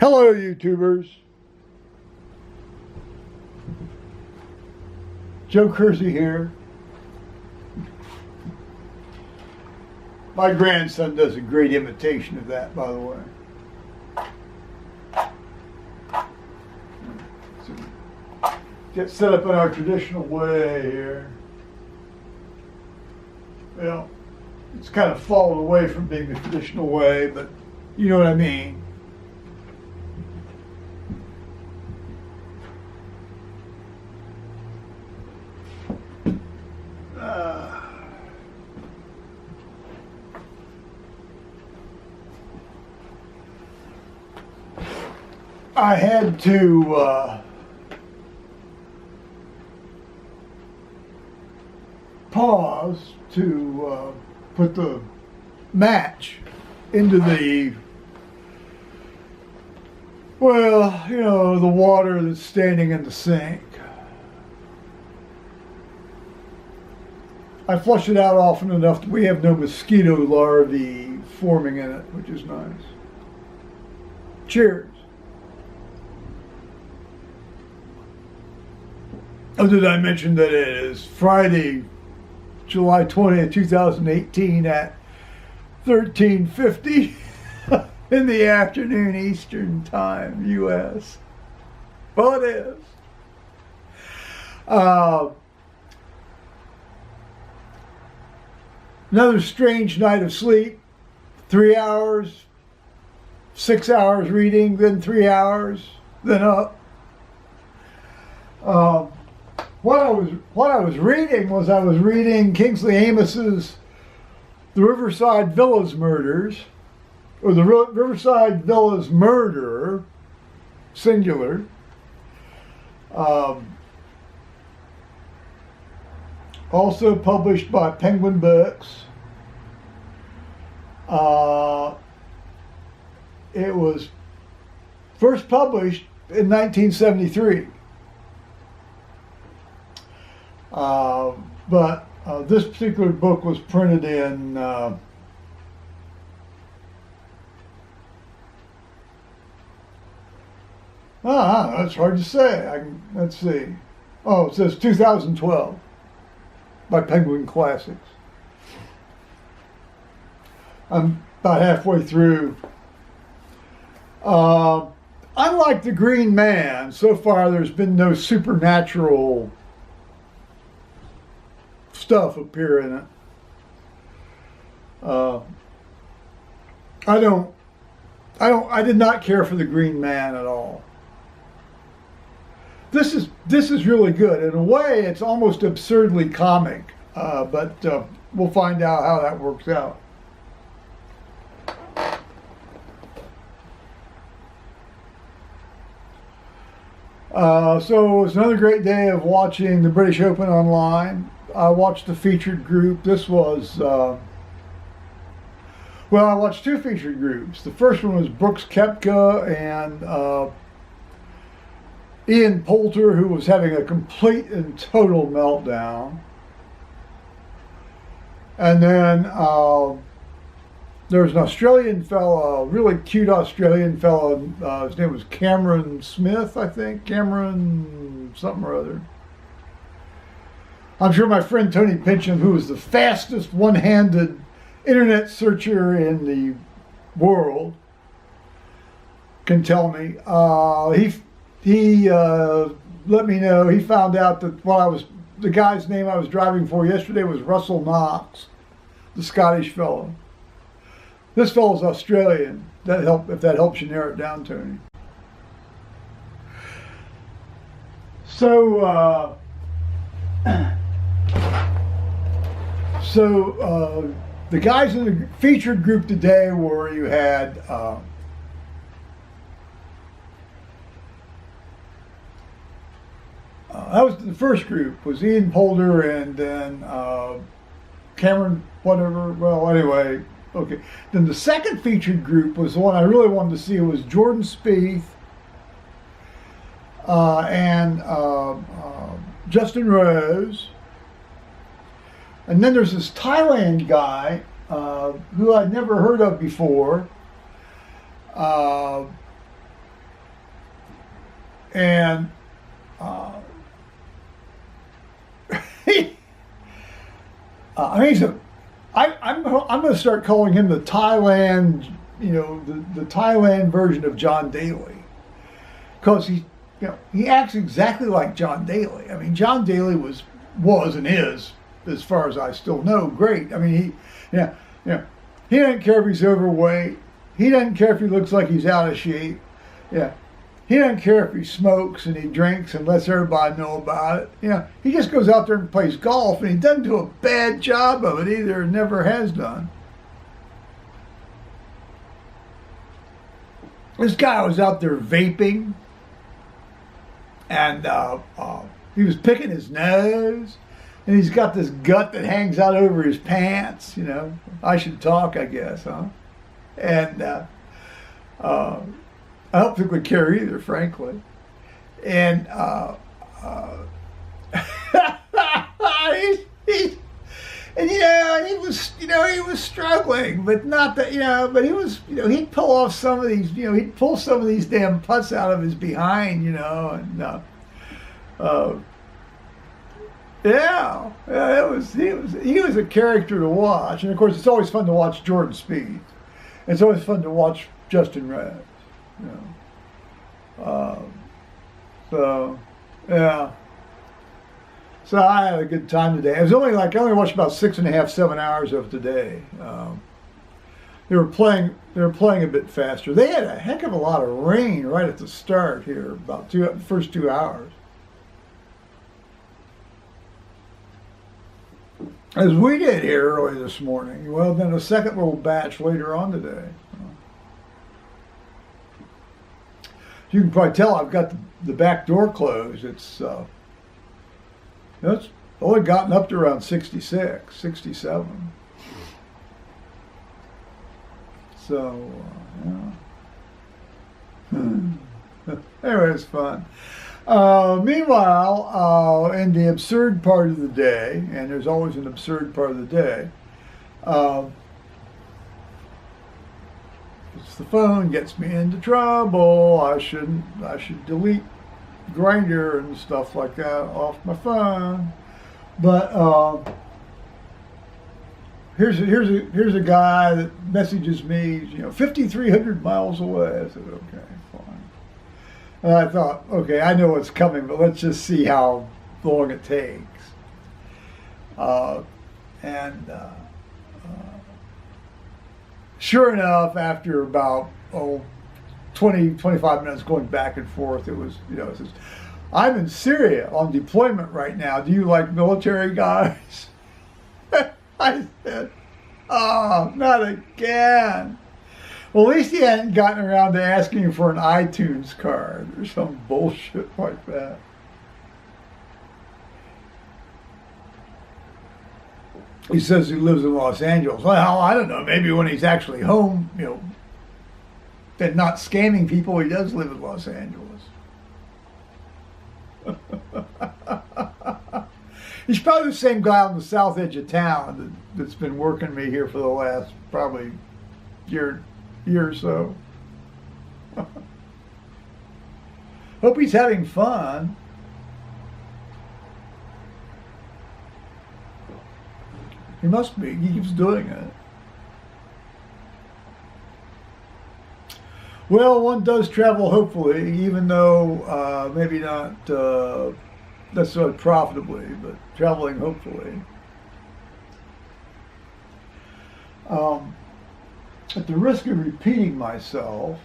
Hello, YouTubers. Joe Kersey here. My grandson does a great imitation of that, by the way. So, get set up in our traditional way here. Well, it's kind of fallen away from being the traditional way, but you know what I mean. I had to pause to put the match into the, well, you know, the water that's standing in the sink. I flush it out often enough that we have no mosquito larvae forming in it, which is nice. Cheers. Oh, did I mention that it is Friday, July 20th, 2018 at 13:50 in the afternoon Eastern Time, U.S. Well, it is. Another strange night of sleep. 3 hours, 6 hours reading, then 3 hours, then up. What I was reading was I was reading Kingsley Amis's The Riverside Villas Murders, or the Riverside Villas Murder, singular. Also published by Penguin Books. It was first published in 1973. But this particular book was printed in that's hard to say. Let's see. Oh, it says 2012 by Penguin Classics. I'm about halfway through. Unlike The Green Man, so far there's been no supernatural stuff appear in it. I did not care for The Green Man at all. This is really good. In a way, it's almost absurdly comic, but we'll find out how that works out. So it was another great day of watching the British Open online. I watched the featured group. This was, well, I watched two featured groups. The first one was Brooks Koepka and Ian Poulter, who was having a complete and total meltdown. And then there was an Australian fellow, a really cute Australian fellow. His name was Cameron Smith, I think. Cameron something or other. I'm sure my friend Tony Pincham, who is the fastest one-handed internet searcher in the world, can tell me. He let me know. He found out that the guy's name I was driving for yesterday was Russell Knox, the Scottish fellow. This fellow's Australian. If that helps you narrow it down, Tony. So. The guys in the featured group today were, you had that was the first group, was Ian Poulter and then Cameron whatever, well anyway, okay. Then the second featured group was the one I really wanted to see. It was Jordan Spieth and Justin Rose. And then there's this Thailand guy who I'd never heard of before. And I mean, I'm going to start calling him the Thailand, the Thailand version of John Daly, because he acts exactly like John Daly. I mean, John Daly was and is, as far as I still know, great. I mean, he doesn't care if he's overweight. He doesn't care if he looks like he's out of shape. Yeah. He doesn't care if he smokes and he drinks and lets everybody know about it. He just goes out there and plays golf, and he doesn't do a bad job of it either, and never has done. This guy was out there vaping, and he was picking his nose, and he's got this gut that hangs out over his pants. I should talk, I guess, huh? And I don't think would care either, frankly. And he was struggling, but not that, but he was, he'd pull off some of these, he'd pull some of these damn putts out of his behind, and he was a character to watch. And of course, it's always fun to watch Jordan Spieth. It's always fun to watch Justin Rose. So I had a good time today. I only watched about 6.5, 7 hours of today. They were playing a bit faster. They had a heck of a lot of rain right at the start here, about the first 2 hours. As we did here early this morning. Well, then a second little batch later on today. You can probably tell I've got the back door closed. It's only gotten up to around 66, 67. So, anyway, it's fun. Meanwhile, in the absurd part of the day, and there's always an absurd part of the day, the phone gets me into trouble. I should delete Grindr and stuff like that off my phone. But here's a guy that messages me, 5,300 miles away. I said, okay, fine. And I thought, okay, I know what's coming, but let's just see how long it takes. Sure enough, after about 20, 25 minutes going back and forth, it was, it says, I'm in Syria on deployment right now. Do you like military guys? I said, oh, not again. Well, at least he hadn't gotten around to asking for an iTunes card or some bullshit like that. He says he lives in Los Angeles. Well, I don't know. Maybe when he's actually home, and not scamming people, he does live in Los Angeles. He's probably the same guy on the south edge of town that's been working me here for the last probably year or so. Hope he's having fun. He must be. He keeps doing it. Well, one does travel hopefully, even though maybe not necessarily profitably, but traveling hopefully. At the risk of repeating myself,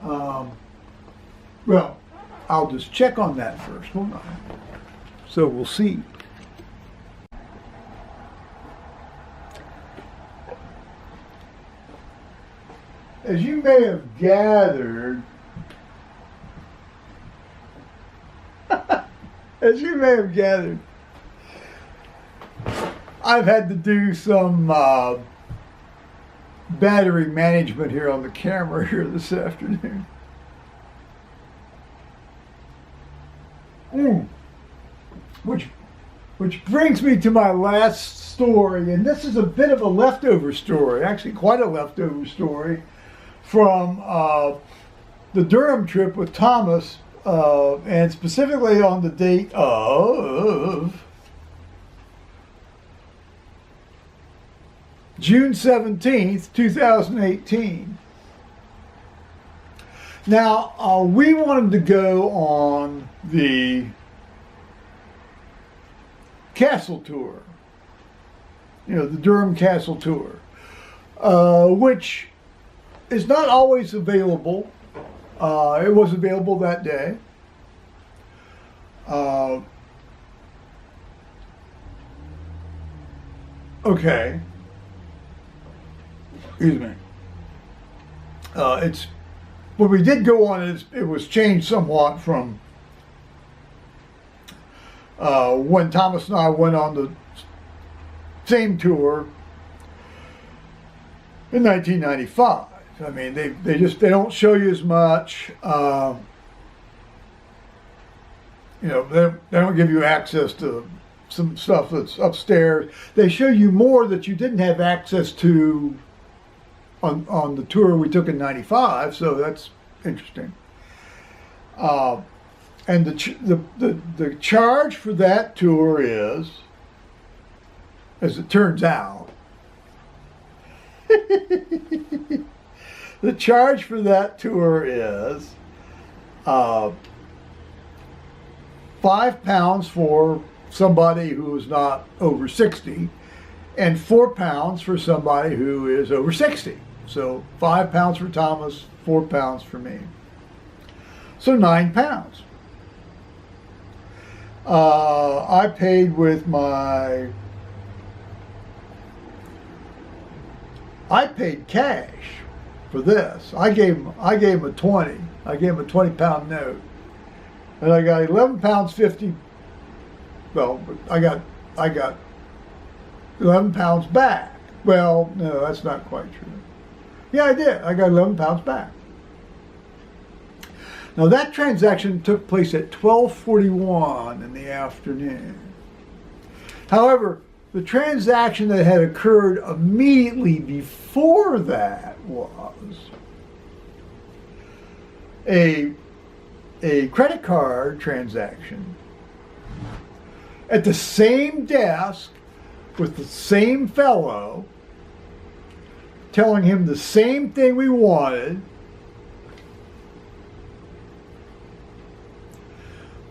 well, I'll just check on that first, won't I? So we'll see. As you may have gathered, I've had to do some battery management here on the camera here this afternoon. Which brings me to my last story, and this is a bit of a leftover story, actually quite a leftover story from the Durham trip with Thomas, and specifically on the date of June 17th, 2018. Now, we wanted to go on the castle tour, the Durham Castle tour, which is not always available. It was available that day. Okay. Excuse me. When we did go on it, it was changed somewhat from when Thomas and I went on the same tour in 1995. I mean, they don't show you as much. They don't give you access to some stuff that's upstairs. They show you more that you didn't have access to on the tour we took in '95. So that's interesting. And the charge for that tour is, as it turns out, the charge for that tour is £5 for somebody who is not over 60, and £4 for somebody who is over 60. So £5 for Thomas, £4 for me. So £9. I paid with I paid cash for this. I gave him a 20. I gave him a £20 note, and I got £11.50. Well, I got £11 back. Well, no, that's not quite true. Yeah, I did. I got £11 back. Now that transaction took place at 12:41 in the afternoon. However, the transaction that had occurred immediately before that was a credit card transaction at the same desk with the same fellow, telling him the same thing we wanted,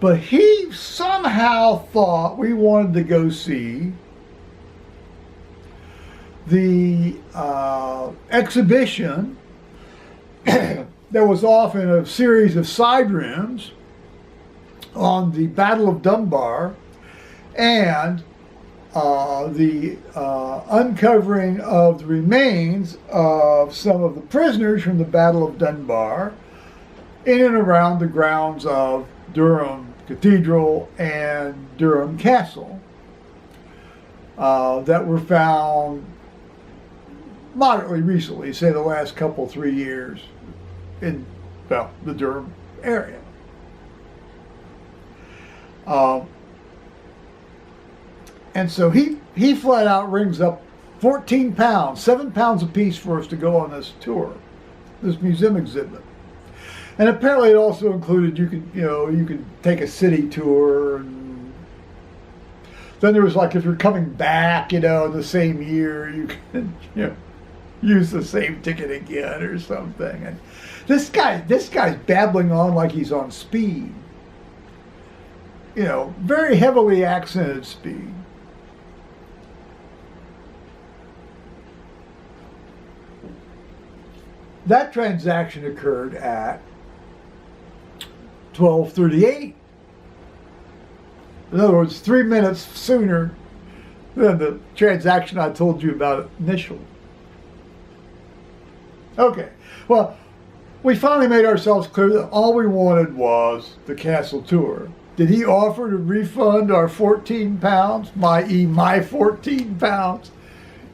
but he somehow thought we wanted to go see the exhibition that was off in a series of side rooms on the Battle of Dunbar and the uncovering of the remains of some of the prisoners from the Battle of Dunbar in and around the grounds of Durham Cathedral and Durham Castle that were found moderately recently, say the last 3 years, in the Durham area. And so he flat out rings up £14, £7 a piece for us to go on this tour, this museum exhibit. And apparently it also included you could take a city tour, and then there was like, if you're coming back, in the same year, you can use the same ticket again or something. And this guy's babbling on like he's on speed. Very heavily accented speed. That transaction occurred at 12:38. In other words, 3 minutes sooner than the transaction I told you about initially. Okay, well, we finally made ourselves clear that all we wanted was the castle tour. Did he offer to refund our £14, i.e. my £14?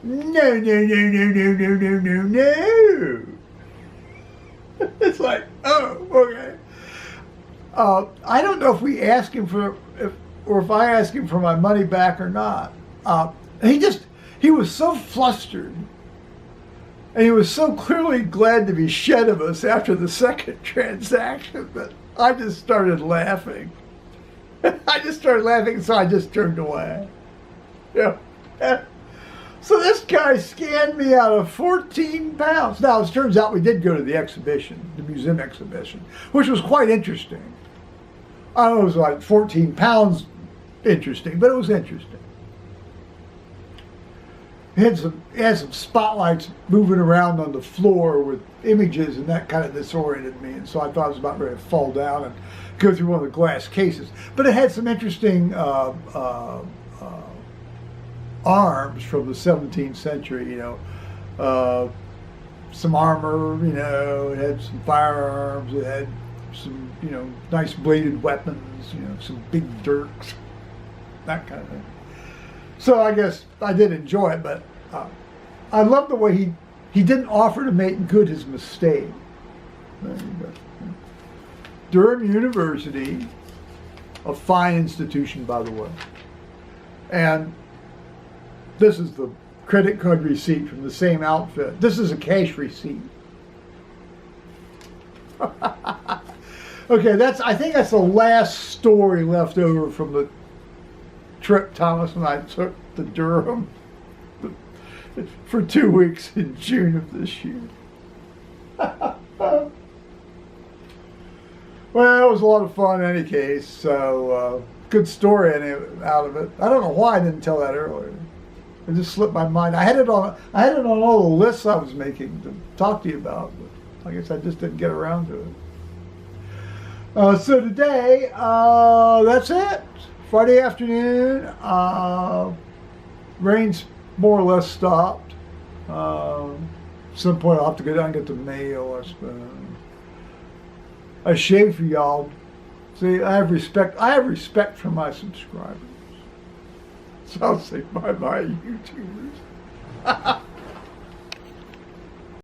No. It's like, oh, okay. I don't know if we asked him or if I asked him for my money back or not. He was so flustered And he was so clearly glad to be shed of us after the second transaction that I just started laughing. I just started laughing, so I just turned away. Yeah. So this guy scanned me out of 14 pounds. Now, it turns out we did go to the exhibition, the museum exhibition, which was quite interesting. I don't know, it was like 14 pounds interesting, but it was interesting. It had some spotlights moving around on the floor with images, and that kind of disoriented me. And so I thought I was about ready to fall down and go through one of the glass cases. But it had some interesting arms from the 17th century, you know, some armor, you know, it had some firearms, it had some, you know, nice bladed weapons, you know, some big dirks, that kind of thing. So I guess I did enjoy it, but I love the way he didn't offer to make good his mistake. There you go. Durham University, a fine institution, by the way. And this is the credit card receipt from the same outfit. This is a cash receipt. Okay, I think that's the last story left over from the trip Thomas and I took to Durham for 2 weeks in June of this year. Well, it was a lot of fun in any case, so good story out of it. I don't know why I didn't tell that earlier. It just slipped my mind. I had it on all the lists I was making to talk to you about, but I guess I just didn't get around to it. So today, that's it. Friday afternoon, rain's more or less stopped. At some point I'll have to go down and get the mail, I suppose. I shave for y'all. See, I have respect for my subscribers. So I'll say bye-bye, YouTubers.